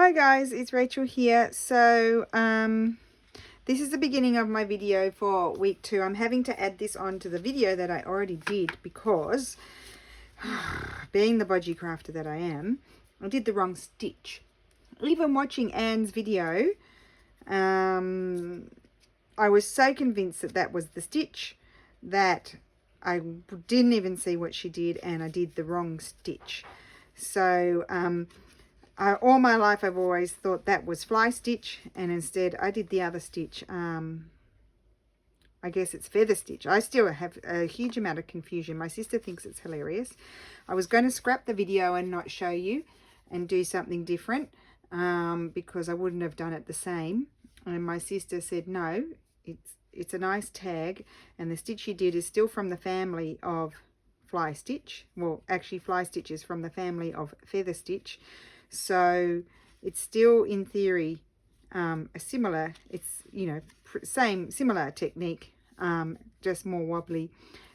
Hi guys, it's Rachel here. So this is the beginning of my video for week 2. I'm having to add this on to the video that I already did because being the bodgy crafter that I am, I did the wrong stitch. Even watching Anne's video, I was so convinced that that was the stitch that I didn't even see what she did, and I did the wrong stitch. So all my life I've always thought that was fly stitch, and instead I did the other stitch. I guess it's feather stitch. I still have a huge amount of confusion. My sister thinks it's hilarious. I was going to scrap the video and not show you and do something different because I wouldn't have done it the same. And my sister said, no, it's a nice tag, and the stitch you did is still from the family of fly stitch. Well, actually fly stitch is from the family of feather stitch. So it's still in theory a similar, it's, you know, similar technique, just more wobbly.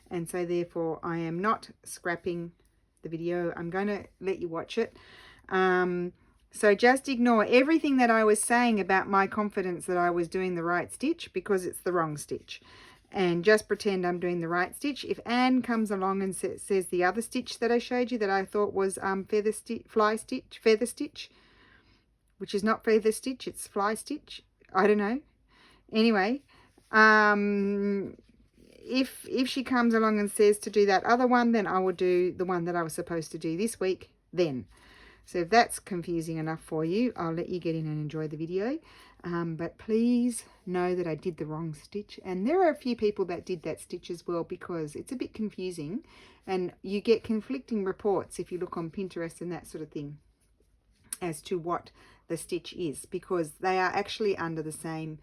And so therefore I am not scrapping the video. I'm going to let you watch it. So just ignore everything that I was saying about my confidence that I was doing the right stitch, because it's the wrong stitch. And just pretend I'm doing the right stitch. If Anne comes along and says the other stitch that I showed you that I thought was feather stitch, which is not feather stitch, it's fly stitch. I don't know. Anyway, if she comes along and says to do that other one, then I will do the one that I was supposed to do this week then. So if that's confusing enough for you, I'll let you get in and enjoy the video. But please know that I did the wrong stitch. And there are a few people that did that stitch as well, because it's a bit confusing. And you get conflicting reports if you look on Pinterest and that sort of thing as to what the stitch is, because they are actually under the same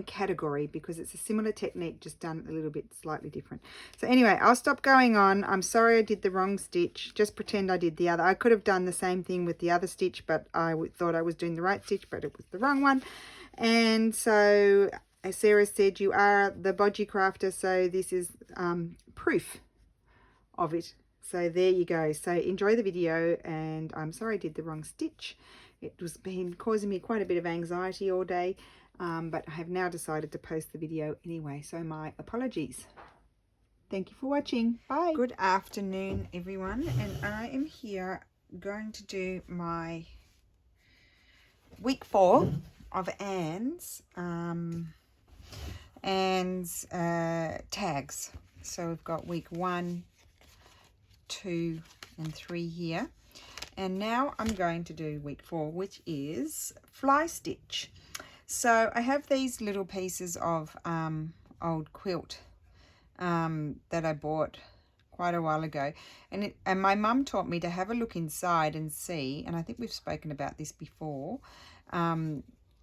category, because it's a similar technique, just done a little bit slightly different. So anyway, I'll stop going on. I'm sorry I did the wrong stitch. Just pretend I did the other. I could have done the same thing with the other stitch, but I thought I was doing the right stitch, but it was the wrong one. And so as Sarah said, you are the bodgy crafter, so this is proof of it. So there you go. So enjoy the video, and I'm sorry I did the wrong stitch. It was been causing me quite a bit of anxiety all day. But I have now decided to post the video anyway, so my apologies. Thank you for watching. Bye. Good afternoon, everyone, and I am here going to do my week 4 of Anne's tags. So we've got week 1, 2 and 3 here, and now I'm going to do week 4, which is fly stitch. So I have these little pieces of old quilt that I bought quite a while ago, and my mum taught me to have a look inside and see, and I think we've spoken about this before,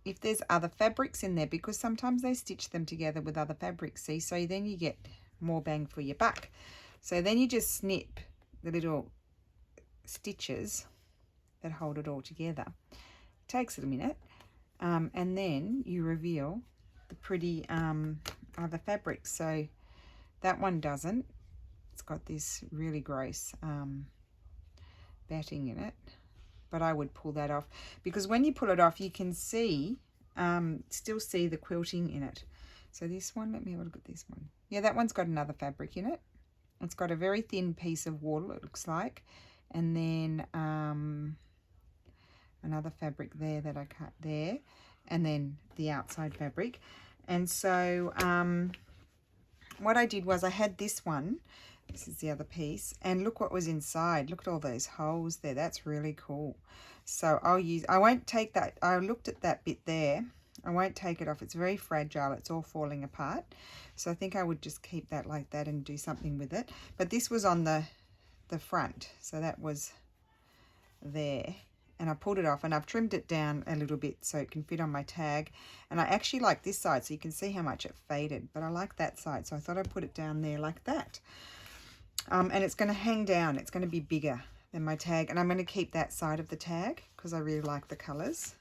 if there's other fabrics in there, because sometimes they stitch them together with other fabrics, see, so then you get more bang for your buck. So then you just snip the little stitches that hold it all together. It takes it a minute. And then you reveal the pretty other fabrics. So that one doesn't. It's got this really gross batting in it. But I would pull that off, because when you pull it off, you can see, still see the quilting in it. So this one, let me have a look at this one. Yeah, that one's got another fabric in it. It's got a very thin piece of wool, it looks like. And then another fabric there that I cut there, and then the outside fabric. And so what I did was I had this one, this is the other piece, and look what was inside. Look at all those holes there. That's really cool. So I won't take that. I looked at that bit there. I won't take it off. It's very fragile. It's all falling apart. So I think I would just keep that like that and do something with it. But this was on the front, so that was there. And I pulled it off, and I've trimmed it down a little bit so it can fit on my tag. And I actually like this side, so you can see how much it faded, but I like that side, so I thought I'd put it down there like that. And it's going to hang down. It's going to be bigger than my tag, and I'm going to keep that side of the tag because I really like the colors,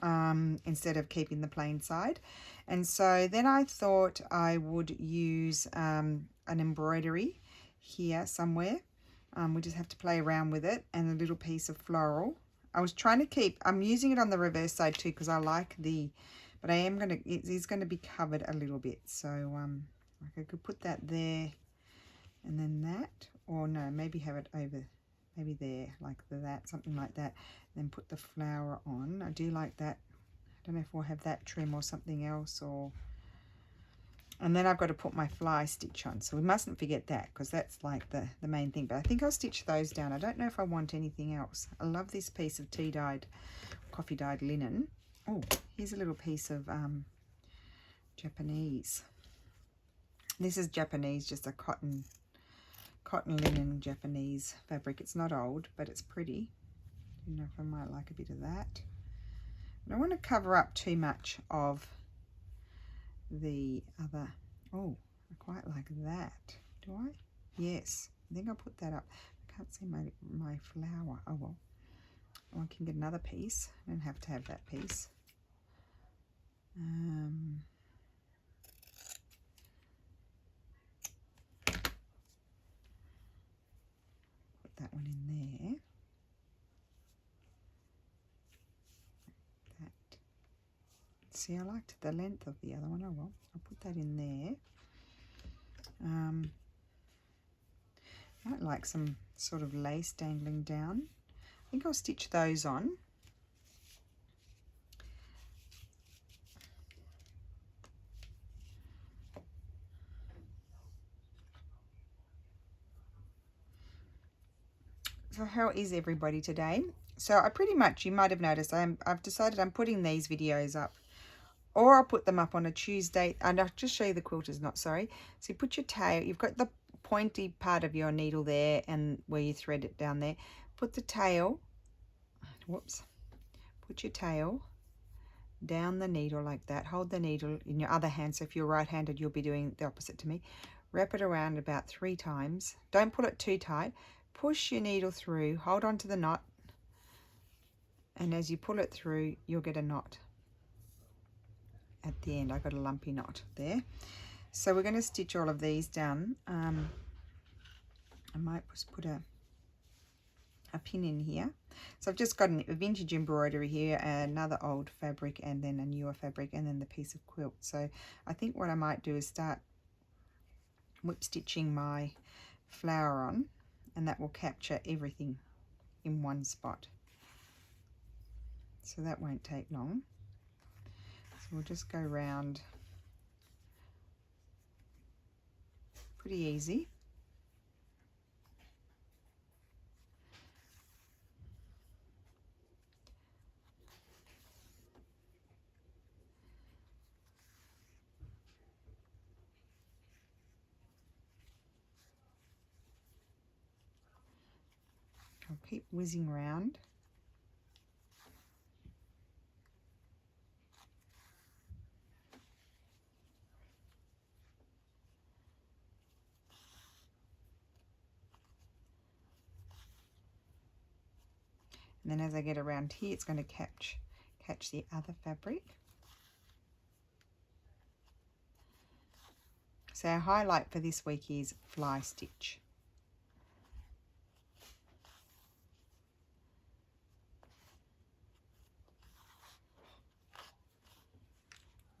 instead of keeping the plain side. And so then I thought I would use an embroidery here somewhere. We just have to play around with it, and a little piece of floral I was trying to keep, I'm using it on the reverse side too because I like the, but I am going to, it is going to be covered a little bit. So like I could put that there and then that, or no, maybe have it over, maybe there, like that, something like that. Then put the flower on. I do like that. I don't know if we'll have that trim or something else, or, and then I've got to put my fly stitch on. So we mustn't forget that because that's like the main thing. But I think I'll stitch those down. I don't know if I want anything else. I love this piece of tea dyed, coffee dyed linen. Oh, here's a little piece of Japanese. This is Japanese, just a cotton linen Japanese fabric. It's not old, but it's pretty. You know, if I might like a bit of that. I don't want to cover up too much of the other. Oh, I quite like that. Do I? Yes, I think I'll put that up. I can't see my flower. Oh well. Oh, I can get another piece. I don't have to have that piece. Put that one in there. That. See, I liked the length of the other one. Oh well, I'll put that in there. I might like some sort of lace dangling down. I think I'll stitch those on. So how is everybody today? So I pretty much, you might have noticed, I've decided I'm putting these videos up, or I'll put them up on a Tuesday, and I'll just show you the quilters knot, sorry. So you put your tail, you've got the pointy part of your needle there and where you thread it down there. Put the tail, whoops, put your tail down the needle like that. Hold the needle in your other hand, so if you're right-handed, you'll be doing the opposite to me. Wrap it around about 3 times. Don't pull it too tight. Push your needle through, hold on to the knot, and as you pull it through, you'll get a knot at the end. I got a lumpy knot there. So we're going to stitch all of these down. I might just put a pin in here. So I've just got a vintage embroidery here, another old fabric, and then a newer fabric, and then the piece of quilt. So I think what I might do is start whip stitching my flower on, and that will capture everything in one spot. So that won't take long. So we'll just go round. Pretty easy. I'll keep whizzing round. And then as I get around here, it's going to catch the other fabric. So our highlight for this week is fly stitch.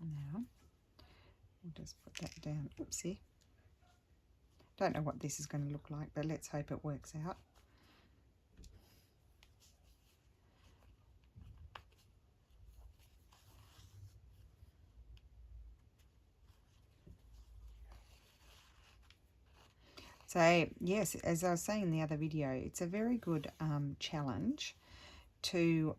Now, we'll just put that down. Oopsie. Don't know what this is going to look like, but let's hope it works out. So yes, as I was saying in the other video, it's a very good challenge to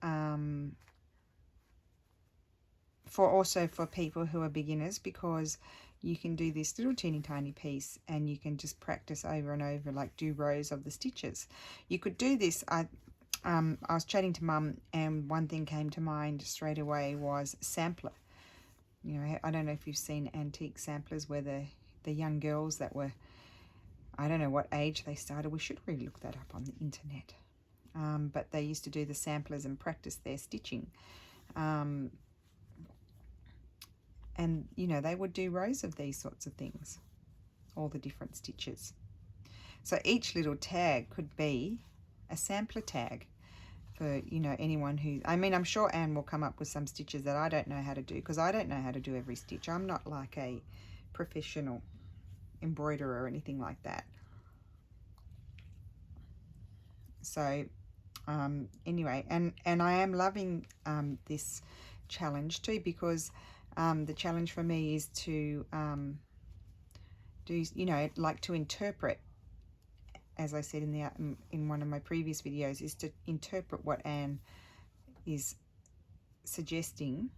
for people who are beginners, because you can do this little teeny tiny piece and you can just practice over and over, like do rows of the stitches. You could do this. I was chatting to Mum, and one thing came to mind straight away was sampler. You know, I don't know if you've seen antique samplers where the young girls that were, I don't know what age they started. We should really look that up on the internet. But they used to do the samplers and practice their stitching. And, you know, they would do rows of these sorts of things, all the different stitches. So each little tag could be a sampler tag for, you know, anyone who, I mean, I'm sure Anne will come up with some stitches that I don't know how to do, because I don't know how to do every stitch. I'm not like a professional embroiderer or anything like that. So anyway, and I am loving this challenge too, because the challenge for me is to do, you know, like to interpret, as I said in one of my previous videos, is to interpret what Anne is suggesting,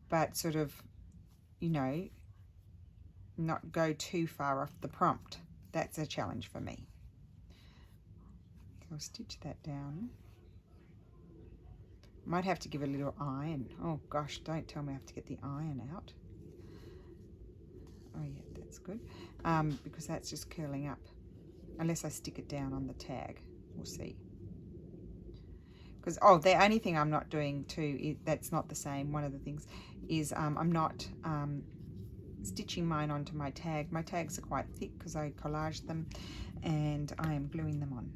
but sort of, you know, not go too far off the prompt. That's a challenge for me. So I'll stitch that down. Might have to give it a little iron. Oh gosh, don't tell me I have to get the iron out. Oh yeah, that's good. Because that's just curling up. Unless I stick it down on the tag. We'll see. Because, oh, the only thing I'm not doing too, that's not the same, one of the things, is I'm not stitching mine onto my tag. My tags are quite thick because I collaged them, and I am gluing them on.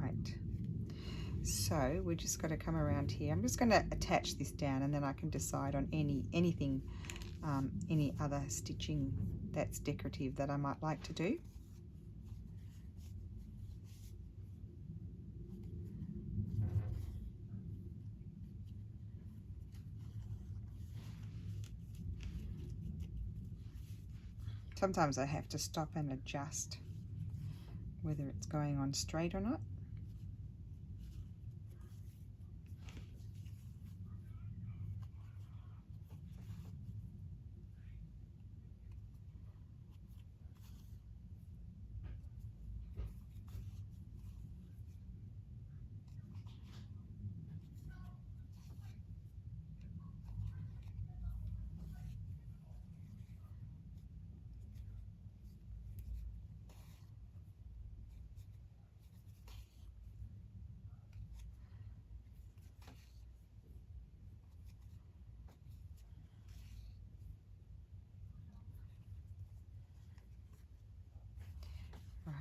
Right. So we're just going to come around here. I'm just going to attach this down, and then I can decide on anything, any other stitching that's decorative that I might like to do. Sometimes I have to stop and adjust whether it's going on straight or not.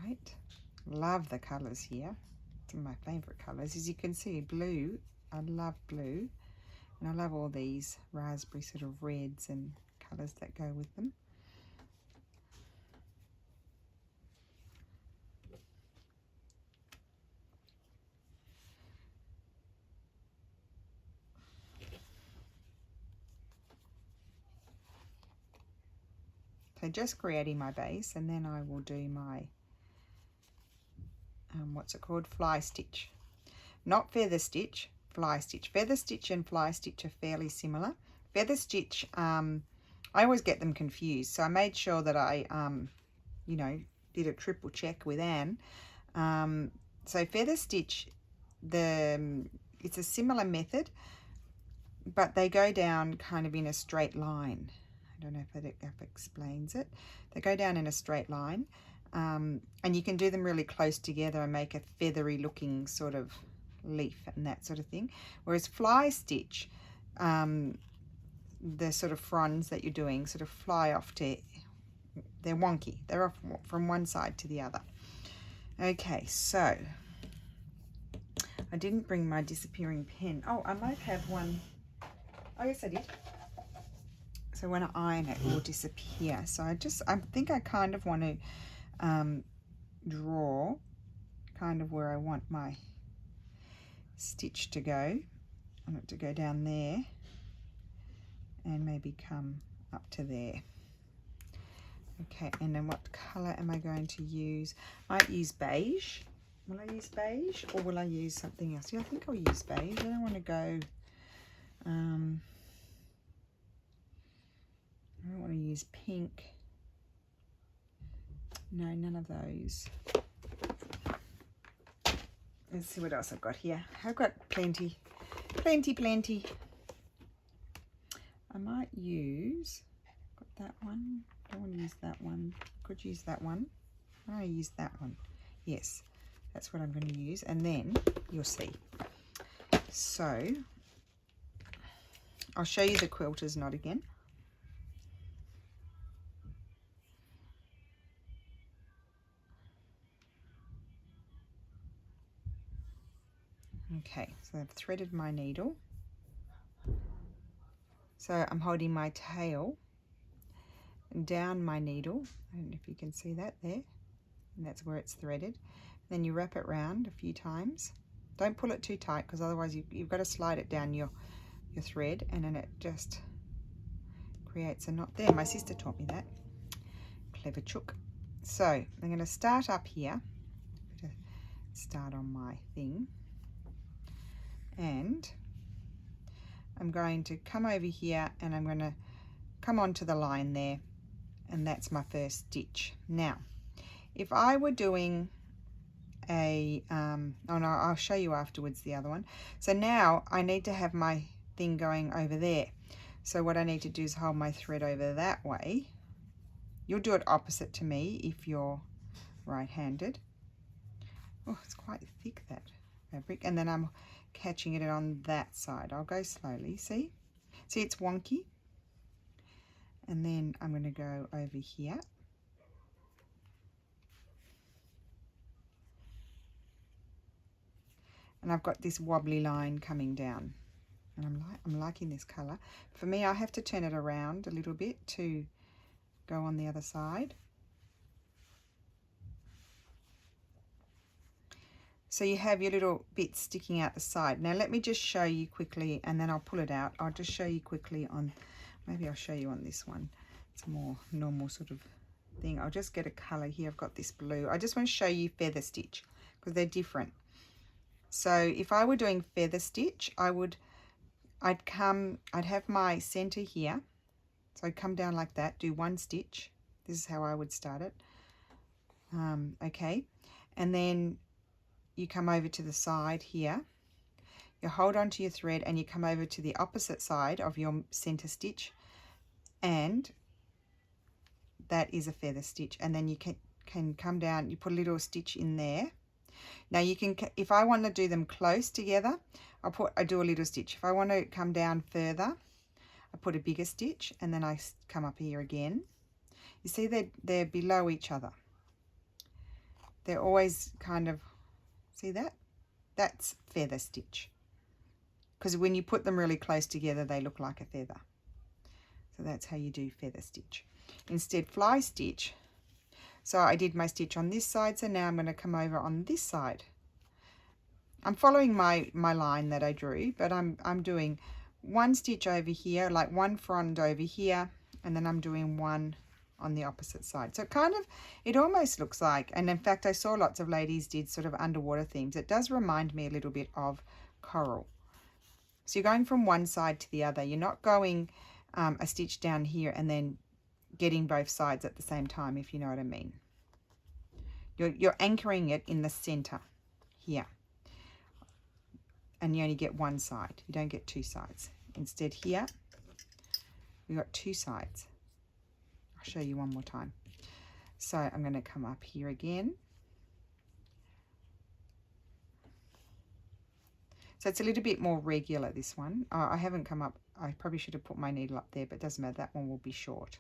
Right, love the colours here. Some of my favourite colours. As you can see, blue, I love blue, and I love all these raspberry sort of reds and colours that go with them. So just creating my base, and then I will do my what's it called, fly stitch, not feather stitch, fly stitch. Feather stitch and fly stitch are fairly similar. Feather stitch, I always get them confused, so I made sure that I you know, did a triple check with Anne. So feather stitch, it's a similar method, but they go down kind of in a straight line. I don't know if that explains it. They go down in a straight line, and you can do them really close together and make a feathery looking sort of leaf and that sort of thing. Whereas fly stitch, the sort of fronds that you're doing sort of fly off to, they're wonky. They're off from one side to the other. Okay, so I didn't bring my disappearing pen. Oh, I might have one. Oh, yes, I did. So when I iron it, it will disappear. So I think I kind of want to draw kind of where I want my stitch to go. I want it to go down there and maybe come up to there. Okay, and then what colour am I going to use? I might use beige. Will I use beige, or will I use something else? Yeah, I think I'll use beige. I don't want to go... I don't want to use pink. No, none of those. Let's see what else I've got here. I've got plenty. I might use... Got that one. Don't want to use that one. Could use that one. I'm going to use that one. Yes, that's what I'm going to use, and then you'll see. So I'll show you the quilter's knot again. Okay, so I've threaded my needle. So I'm holding my tail down my needle. I don't know if you can see that there. And that's where it's threaded. Then you wrap it round a few times. Don't pull it too tight, because otherwise you've got to slide it down your thread, and then it just creates a knot there. My sister taught me that. Clever chook. So I'm going to start up here. Start on my thing, and I'm going to come over here, and I'm going to come onto the line there, and that's my first stitch. Now if I were doing a oh no, I'll show you afterwards the other one. So now I need to have my thing going over there. So what I need to do is hold my thread over that way. You'll do it opposite to me if you're right-handed. Oh, it's quite thick, that fabric. And then I'm catching it on that side. I'll go slowly. See it's wonky. And then I'm going to go over here. And I've got this wobbly line coming down, and I'm liking this color. For me, I have to turn it around a little bit to go on the other side. So you have your little bits sticking out the side. Now let me just show you quickly, and then I'll pull it out. I'll just show you quickly on, maybe I'll show you on this one. It's a more normal sort of thing. I'll just get a color here. I've got this blue. I just want to show you feather stitch because they're different. So if I were doing feather stitch, I'd have my center here. So I'd come down like that, do one stitch. This is how I would start it. Okay, and then you come over to the side here. You hold onto your thread and you come over to the opposite side of your center stitch, and that is a feather stitch. And then you can come down, you put a little stitch in there. Now you can, if I want to do them close together, I do a little stitch. If I want to come down further, I put a bigger stitch, and then I come up here again. You see they're below each other. They're always kind of, see that? That's feather stitch. Because when you put them really close together, they look like a feather. So that's how you do feather stitch. Instead, fly stitch. So I did my stitch on this side, so now I'm going to come over on this side. I'm following my line that I drew, but I'm doing one stitch over here, like one frond over here, and then I'm doing one on the opposite side. So it almost looks like, and in fact I saw lots of ladies did sort of underwater themes. It does remind me a little bit of coral. So you're going from one side to the other. You're not going a stitch down here and then getting both sides at the same time, if you know what I mean. You're anchoring it in the center here, and you only get one side. You don't get two sides. Instead here we got two sides. I'll show you one more time. So I'm going to come up here again. So it's a little bit more regular, this one. I haven't come up, I probably should have put my needle up there, but it doesn't matter, that one will be short.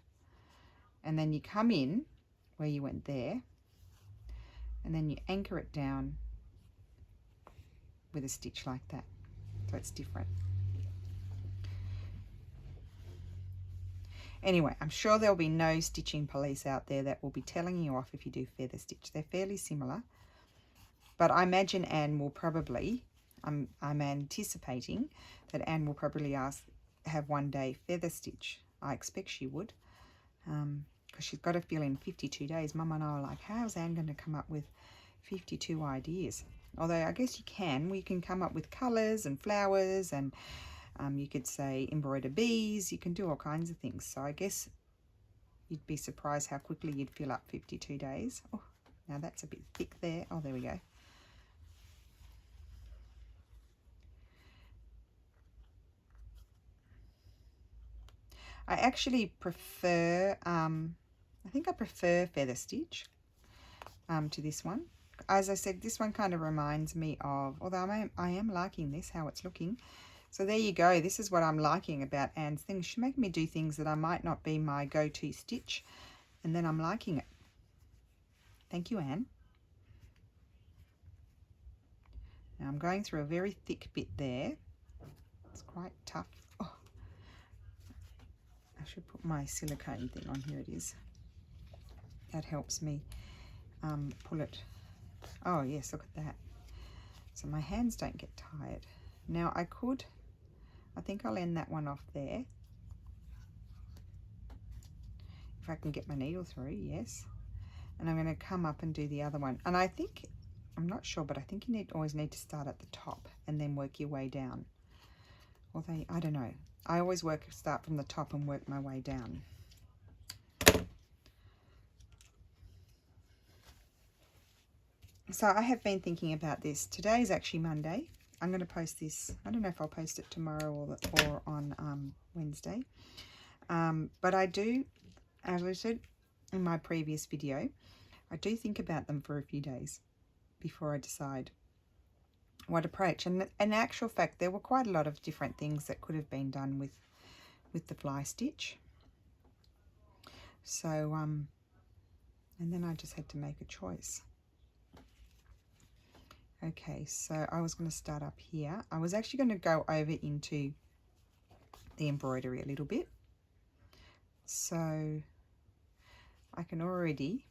And then you come in where you went there, and then you anchor it down with a stitch like that. So it's different. Anyway, I'm sure there'll be no stitching police out there that will be telling you off if you do feather stitch. They're fairly similar, but I imagine Anne will probably, I'm anticipating that Anne will probably have one day feather stitch. I expect she would, because she's got to fill in 52 days. Mum and I are like, how's Anne going to come up with 52 ideas? Although I guess you can. We can come up with colours and flowers, and you could say embroider bees. You can do all kinds of things. So I guess you'd be surprised how quickly you'd fill up 52 days. Oh, now that's a bit thick there. Oh, there we go. I actually prefer, I think I prefer feather stitch to this one. As I said, this one kind of reminds me of, although I am liking this, how it's looking. So there you go. This is what I'm liking about Anne's things. She's making me do things that I might not be my go-to stitch, and then I'm liking it. Thank you, Anne. Now Now I'm going through a very thick bit there. It's quite tough. Oh, I should put my silicone thing on. Here it is. That helps me pull it. Oh yes, look at that. So my hands don't get tired. Now I think I'll end that one off there. If I can get my needle through, yes. And I'm going to come up and do the other one. And I think, I'm not sure, but I think you always need to start at the top and then work your way down. Although, I don't know. I always start from the top and work my way down. So I have been thinking about this. Today is actually Monday. I'm going to post this. I don't know if I'll post it tomorrow or on Wednesday. But I do, as I said in my previous video, I do think about them for a few days before I decide what approach. And in actual fact, there were quite a lot of different things that could have been done with the fly stitch. So, and then I just had to make a choice. Okay, so I was going to start up here. I was actually going to go over into the embroidery a little bit. So I can already,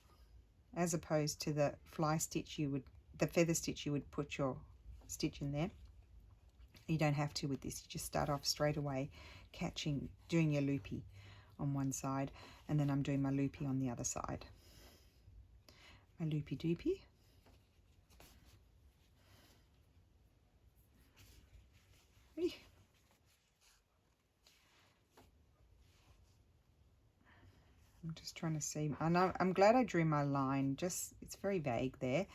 as opposed to the fly stitch, the feather stitch, you would put your stitch in there. You don't have to with this. You just start off straight away doing your loopy on one side, and then I'm doing my loopy on the other side. My loopy doopy. I'm just trying to see. I'm glad I drew my line. Just, it's very vague there,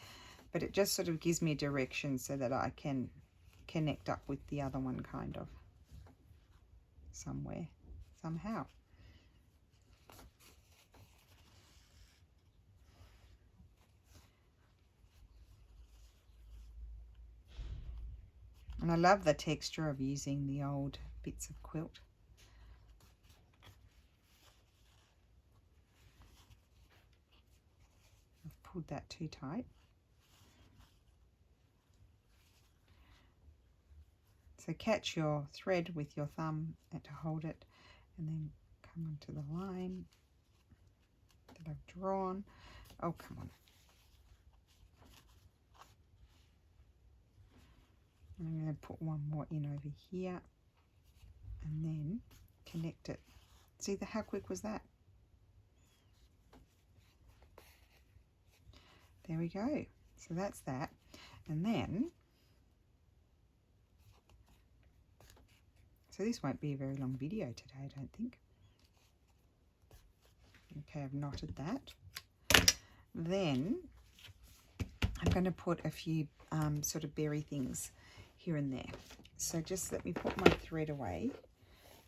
but it just sort of gives me a direction so that I can connect up with the other one kind of somewhere, somehow. And I love the texture of using the old bits of quilt. I've pulled that too tight. So catch your thread with your thumb to hold it, and then come onto the line that I've drawn. Oh, come on. And I'm going to put one more in over here and then connect it. See how quick was that? There we go. So that's that. And then, so this won't be a very long video today, I don't think. Okay, I've knotted that. Then I'm going to put a few sort of berry things here and there. So just let me put my thread away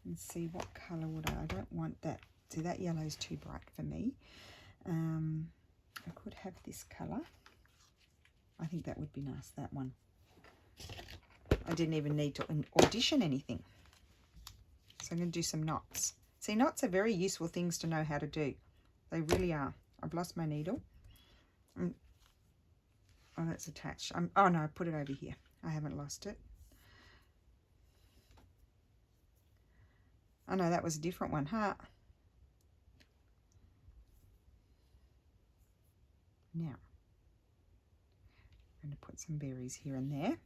and see what colour would I don't want that. See, that yellow's too bright for me. I could have this colour. I think that would be nice, that one. I didn't even need to audition anything. So I'm going to do some knots. See, knots are very useful things to know how to do. They really are. I've lost my needle. Oh, that's attached. Oh no, I put it over here. I haven't lost it. Oh no, that was a different one, huh? Now, I'm going to put some berries here and there.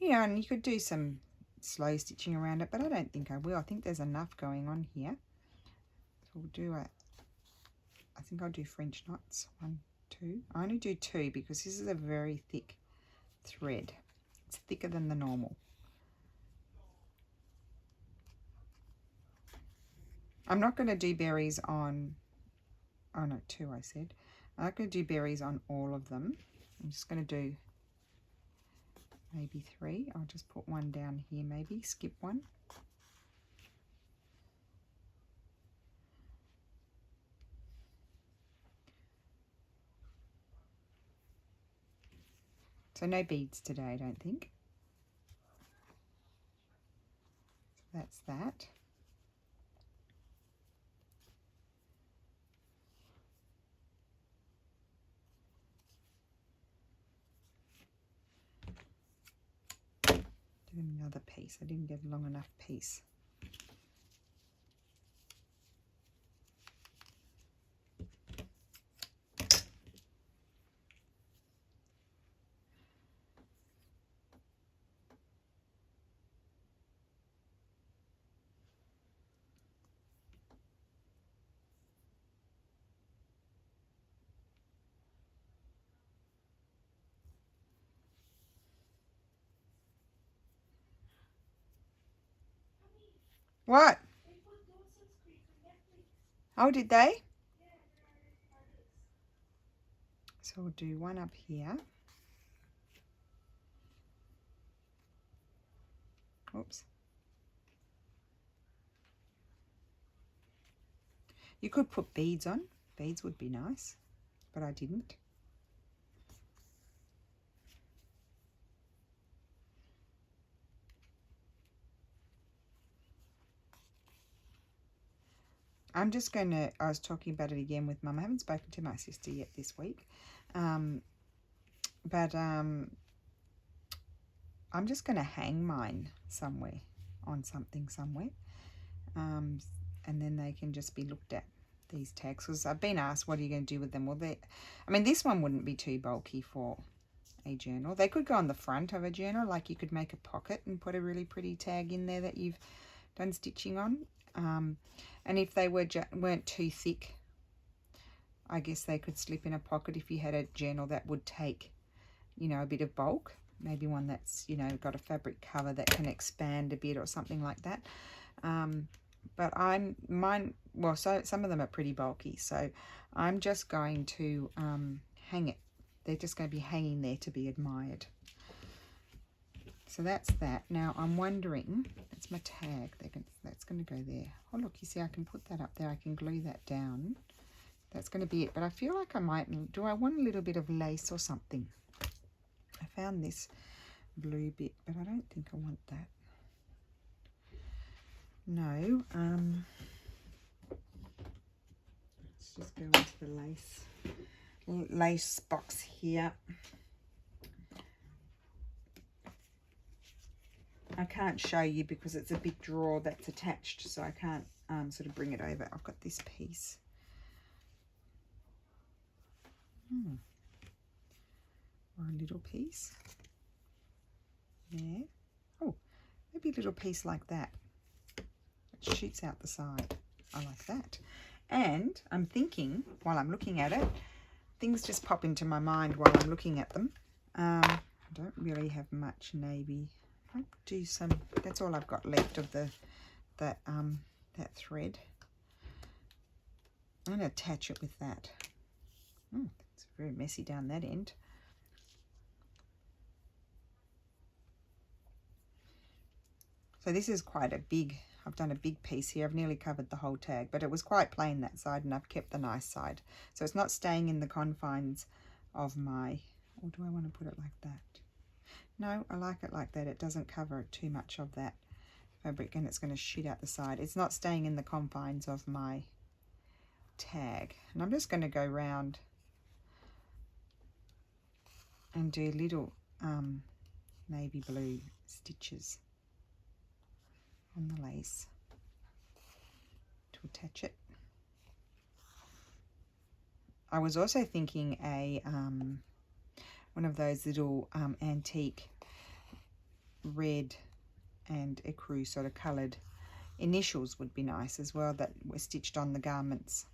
Yeah, and you could do some slow stitching around it, but I don't think I will. I think there's enough going on here. So we'll do I think I'll do French knots. 1, 2. I only do 2 because this is a very thick thread. It's thicker than the normal. I'm not going to do berries on, oh no, 2 I said. I'm not going to do berries on all of them. I'm just going to do maybe 3. I'll just put one down here, maybe skip one. So no beads today, I don't think. So that's that. another piece. I didn't get a long enough piece. What? Oh, did they? So we'll do one up here. Oops. You could put beads on. Beads would be nice, but I didn't. I'm just going to, I was talking about it again with Mum. I haven't spoken to my sister yet this week. But I'm just going to hang mine somewhere, on something somewhere. And then they can just be looked at, these tags. Because I've been asked, what are you going to do with them? Well, I mean, this one wouldn't be too bulky for a journal. They could go on the front of a journal, like you could make a pocket and put a really pretty tag in there that you've done stitching on. And if they weren't too thick, I guess they could slip in a pocket if you had a journal that would take, you know, a bit of bulk. Maybe one that's, you know, got a fabric cover that can expand a bit or something like that. But well, so some of them are pretty bulky, so I'm just going to hang it. They're just going to be hanging there to be admired. So that's that. Now I'm wondering, that's my tag. That's going to go there. Oh look, you see, I can put that up there. I can glue that down. That's going to be it. But I feel like I might. Do I want a little bit of lace or something? I found this blue bit, but I don't think I want that. No. Let's just go into the lace box here. I can't show you because it's a big drawer that's attached, so I can't sort of bring it over. I've got this piece. Or a little piece. There. Oh, maybe a little piece like that. It shoots out the side. I like that. And I'm thinking, while I'm looking at it, things just pop into my mind while I'm looking at them. I don't really have much navy. I'll do some. That's all I've got left of that thread. I'm going to attach it with that. It's very messy down that end. So this is quite a big. I've done a big piece here. I've nearly covered the whole tag, but it was quite plain that side, and I've kept the nice side. So it's not staying in the confines of my. Or do I want to put it like that? No, I like it like that. It doesn't cover too much of that fabric, and it's going to shoot out the side. It's not staying in the confines of my tag. And I'm just going to go round and do little navy blue stitches on the lace to attach it. I was also thinking a one of those little antique red and ecru sort of coloured initials would be nice as well, that were stitched on the garments,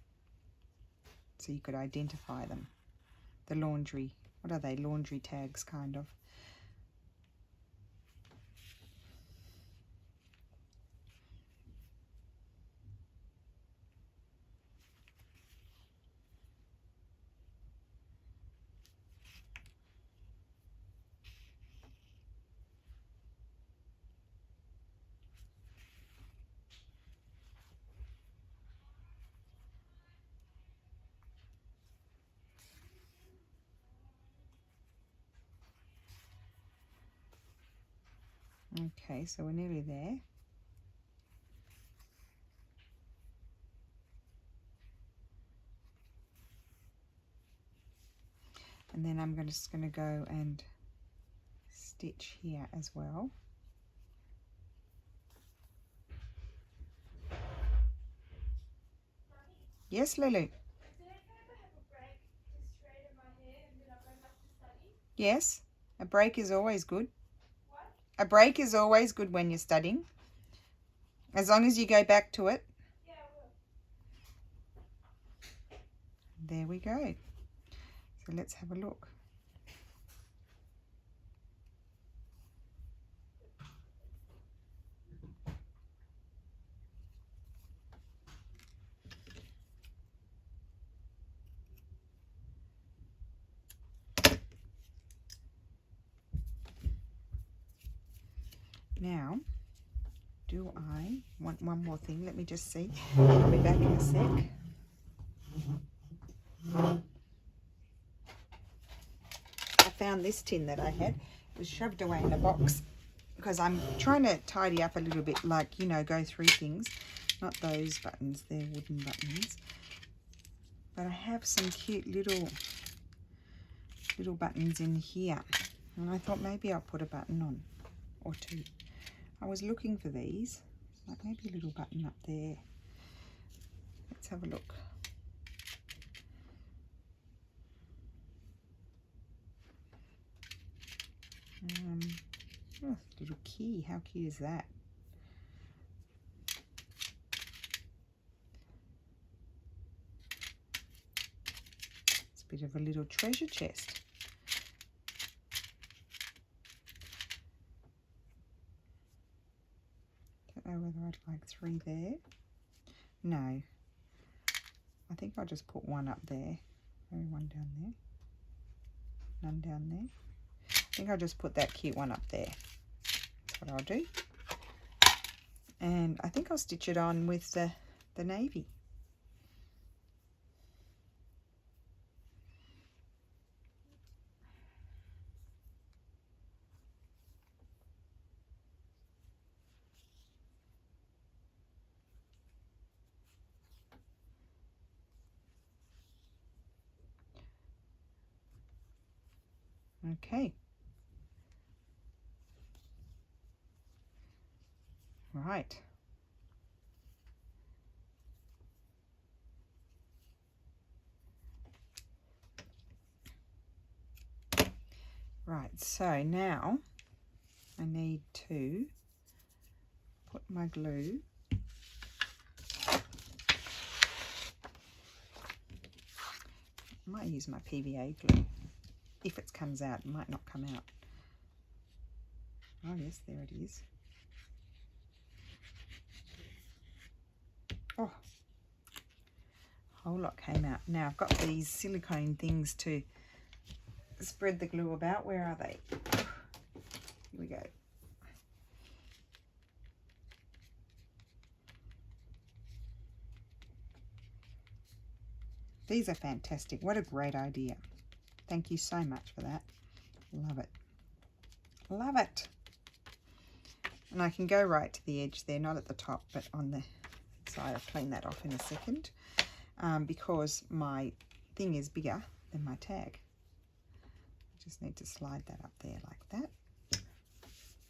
so you could identify them. The laundry, what are they? Laundry tags, kind of. Okay, so we're nearly there. And then I'm just going to go and stitch here as well. Yes, Lulu? Yes, a break is always good. A break is always good when you're studying. As long as you go back to it. There we go. So let's have a look. Now, do I want one more thing? Let me just see. I'll be back in a sec. I found this tin that I had. It was shoved away in a box because I'm trying to tidy up a little bit, like, you know, go through things. Not those buttons, they're wooden buttons. But I have some cute little buttons in here. And I thought maybe I'll put a button on or two. I was looking for these, like maybe a little button up there. Let's have a look. Oh, little key, how cute is that? It's a bit of a little treasure chest. Don't know whether I'd like 3 there. No. I think I'll just put 1 up there. Maybe 1 down there. None down there. I think I'll just put that cute one up there. That's what I'll do. And I think I'll stitch it on with the navy. Okay. Right. Right, so now I need to put my glue I might use my PVA glue. If it comes out, it might not come out. Oh yes, there it is. Oh, a whole lot came out. Now I've got these silicone things to spread the glue about. Where are they? Here we go. These are fantastic. What a great idea. Thank you so much for that. Love it. Love it. And I can go right to the edge there, not at the top, but on the side. I'll clean that off in a second because my thing is bigger than my tag. I just need to slide that up there like that.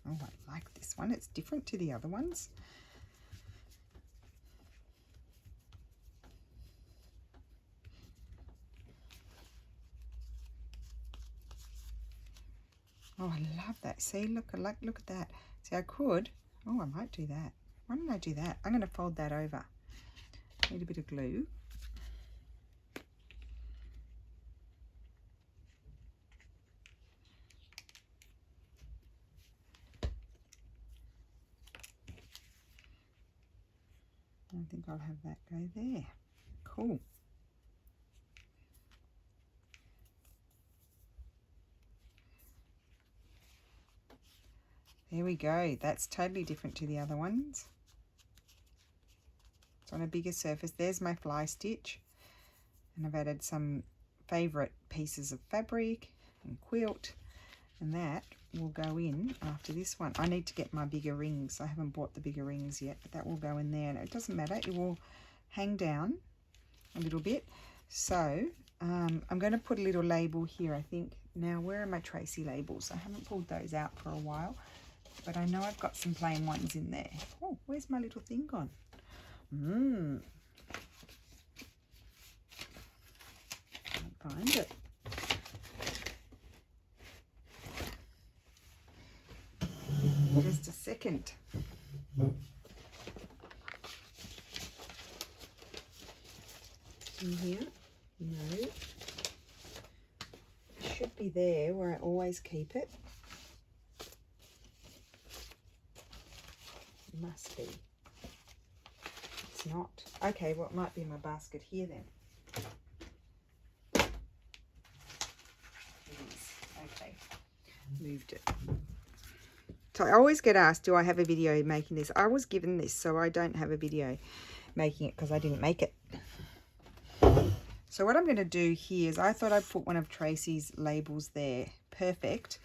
Oh, I like this one. It's different to the other ones. Oh, I love that. See, look at that. See, I could. Oh, I might do that. Why don't I do that? I'm going to fold that over. Need a bit of glue. I think I'll have that go there. Cool. There we go. That's totally different to the other ones. It's on a bigger surface. There's my fly stitch. And I've added some favourite pieces of fabric and quilt. And that will go in after this one. I need to get my bigger rings. I haven't bought the bigger rings yet, but that will go in there. And it doesn't matter. It will hang down a little bit. So I'm going to put a little label here, I think. Now, where are my Tracy labels? I haven't pulled those out for a while. But I know I've got some plain ones in there. Oh, where's my little thing gone? second. In here? No. It should be there where I always keep it. It must be. It's not. Okay, well, it might be in my basket here then. It is. Okay. Moved it. So I always get asked, do I have a video making this? I was given this, so I don't have a video making it because I didn't make it. So what I'm going to do here is I thought I'd put one of Tracy's labels there. Perfect.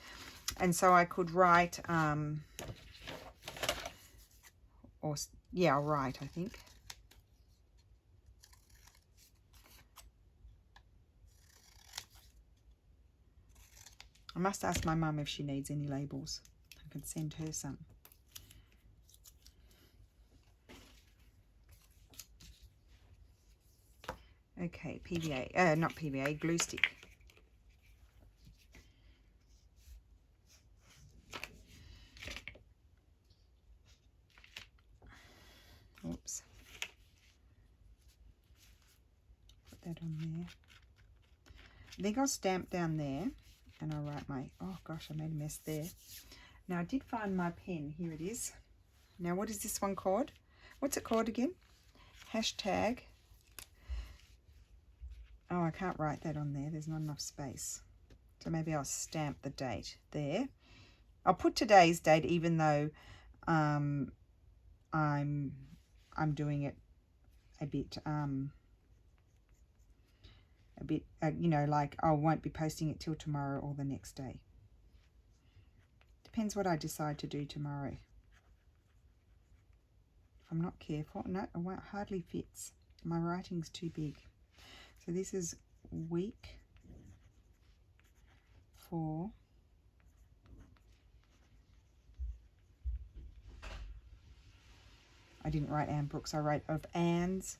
And so I could write, I'll write, I think. I must ask my mum if she needs any labels. I could send her some. Okay, PVA, not PVA, glue stick. Oops. Put that on there. I think I'll stamp down there and I'll write my, oh gosh, I made a mess there. Now I did find my pen, here it is. Now what is this one called? What's it called again? Hashtag. Oh, I can't write that on there. There's not enough space. So maybe I'll stamp the date there. I'll put today's date even though I'm doing it a bit you know, like I won't be posting it till tomorrow or the next day. Depends what I decide to do tomorrow. If I'm not careful, no, it won't, hardly fits. My writing's too big. So this is week 4. I didn't write Anne Brooks, I wrote of Anne's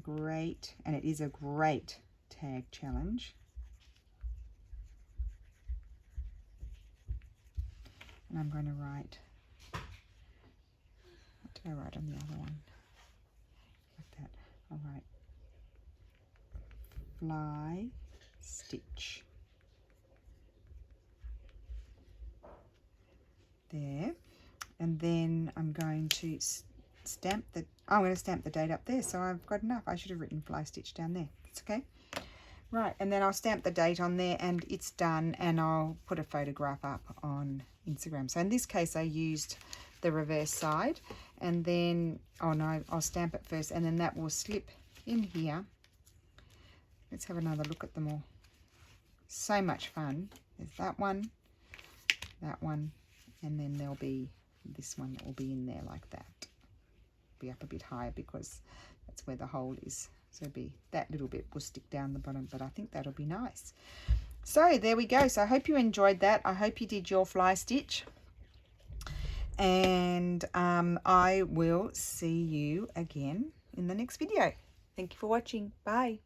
great, and it is a great tag challenge. And I'm going to write, what did I write on the other one? Like that. I'll write fly stitch. There. And then I'm going to stamp the, I'm going to stamp the date up there, so I've got enough. I should have written fly stitch down there. It's okay. Right, and then I'll stamp the date on there and it's done, and I'll put a photograph up on Instagram. So in this case I used the reverse side, and then, oh no, I'll stamp it first and then that will slip in here. Let's have another look at them all. So much fun. There's that one, and then there'll be this one that will be in there like that. Be up a bit higher because that's where the hole is. So be that little bit will stick down the bottom, but I think that'll be nice. So there we go. So I hope you enjoyed that. I hope you did your fly stitch. And I will see you again in the next video. Thank you for watching. Bye.